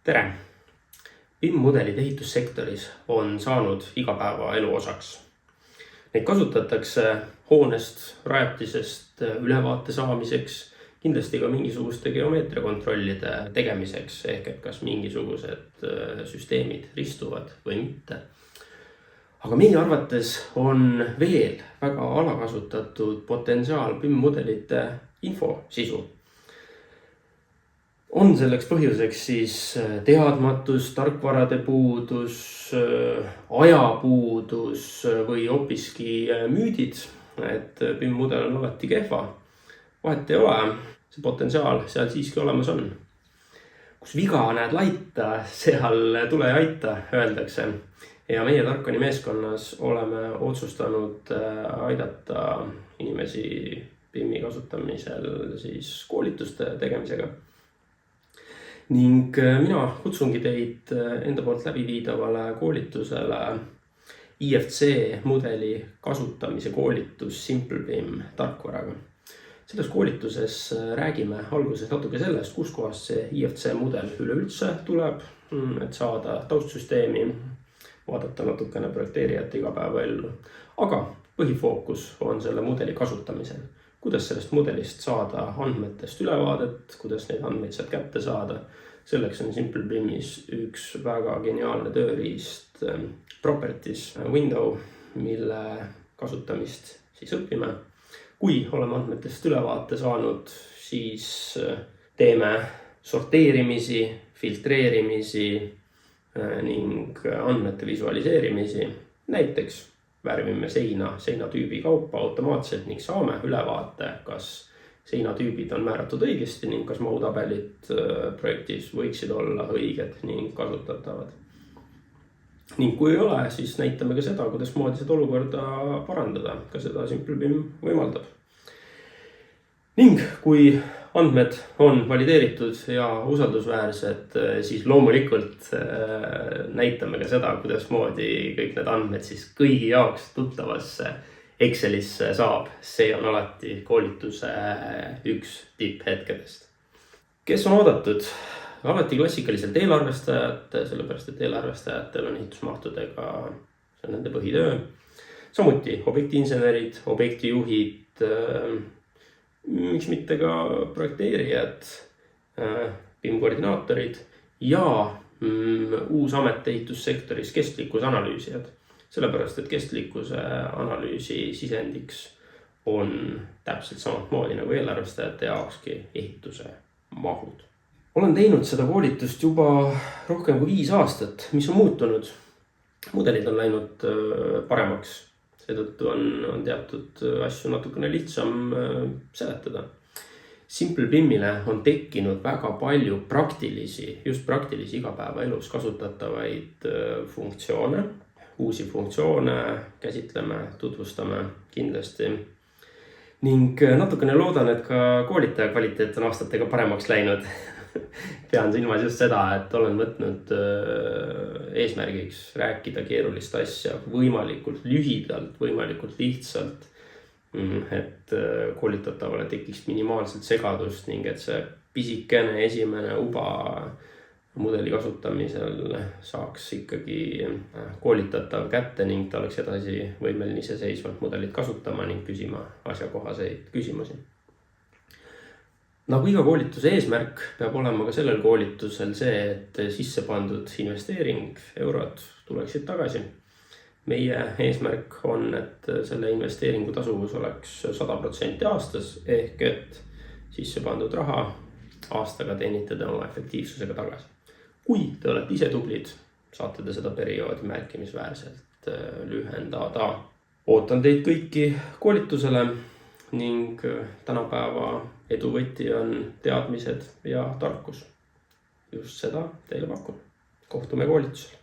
Tere! BIM-mudelid ehitussektoris on saanud igapäevaelu osaks. Neid kasutatakse hoonest, rajatisest ülevaate saamiseks, kindlasti ka mingisuguste geomeetriakontrollide tegemiseks, ehk et kas mingisugused süsteemid ristuvad või mitte. Aga meie arvates on veel väga alakasutatud potentsiaal BIM-mudelite infosisu. On selleks põhjuseks siis teadmatus, tarkvarade puudus, ajapuudus või hoopiski müüdid, et BIM-mudel on alati kehva. Vahet ei ole, see potentsiaal seal siiski olemas on. Kus viga näed laita, seal tule ja aita, öeldakse. Ja meie Tarkani meeskonnas oleme otsustanud aidata inimesi BIM-i kasutamisel siis koolituste tegemisega. Ning mina kutsungi teid enda poolt läbiviidavale koolitusele IFC mudeli kasutamise koolitus SimpleBIM tarkvaraga. Selles koolituses räägime alguses natuke sellest, kus kohast see IFC mudel üleüldse tuleb, et saada taustsüsteemi, vaadata natukene projekteerijate igapäevaellu. Aga põhifookus on selle mudeli kasutamisel. Kuidas sellest mudelist saada andmetest ülevaadet, kuidas neid andmeid sealt kätte saada. Selleks on SimpleBIMis üks väga geniaalne tööriist Properties window, mille kasutamist siis õpime. Kui oleme andmetest ülevaate saanud, siis teeme sorteerimisi, filtreerimisi ning andmete visualiseerimisi. Näiteks värvime seinatüübi kaupa automaatselt ning saame ülevaate, kas seinatüübid on määratud õigesti ning kas mahutabelid projektis võiksid olla õiged ning kasutatavad. Ning kui ei ole, siis näitame ka seda, kuidas moodi seda olukorda parandada, ka seda SimpleBIM võimaldab. Ning kui andmed on valideeritud ja usaldusväärsed, siis loomulikult näitame ka seda, kuidas moodi kõik need andmed siis kõigi jaoks tuttavasse Excelisse saab. See on alati koolituse üks tipphetkedest. Kes on oodatud? Alati klassikaliselt eelarvestajad, sellepärast et eelarvestajatel on ehitusmahtudega, see on nende põhitöö. Samuti objektiinsenerid, objektijuhid, miks mitte ka projekteerijad, BIM-koordinaatorid ja uus amet ehitussektoris kestlikkusanalüüsijad. Sellepärast, et kestlikkuse analüüsi sisendiks on täpselt samamoodi nagu eelarvestajate jaokski ehituse mahud. Olen teinud seda koolitust juba rohkem kui 5 aastat, mis on muutunud. Mudelid on läinud paremaks, seetõttu on teatud asju natukene lihtsam seletada. SimpleBIMile on tekkinud väga palju praktilisi igapäevaelus kasutatavaid funktsioone. Uusi funktsioone käsitleme, tutvustame kindlasti. Ning natukene loodan, et ka koolitaja kvaliteet on aastatega paremaks läinud. Pean silmas just seda, et olen võtnud eesmärgiks rääkida keerulist asja võimalikult lühidalt, võimalikult lihtsalt, et koolitatavale tekiks minimaalselt segadust ning et see pisikene esimene uba mudeli kasutamisel saaks ikkagi koolitatav kätte ning ta oleks edasi võimeline iseseisvalt mudelit kasutama ning küsima asjakohaseid küsimusi. Nagu iga koolituse eesmärk peab olema ka sellel koolitusel see, et sisse pandud investeering, eurod tuleksid tagasi. Meie eesmärk on, et selle investeeringu tasuvus oleks 100% aastas ehk et sisse pandud raha aastaga teenite oma efektiivsusega tagasi. Kui te olete ise tublid, saate te seda perioodi märkimisväärselt lühendada. Ootan teid kõiki koolitusele ning tänapäeva eduvõti on teadmised ja tarkus. Just seda teile pakun. Kohtume koolitusel.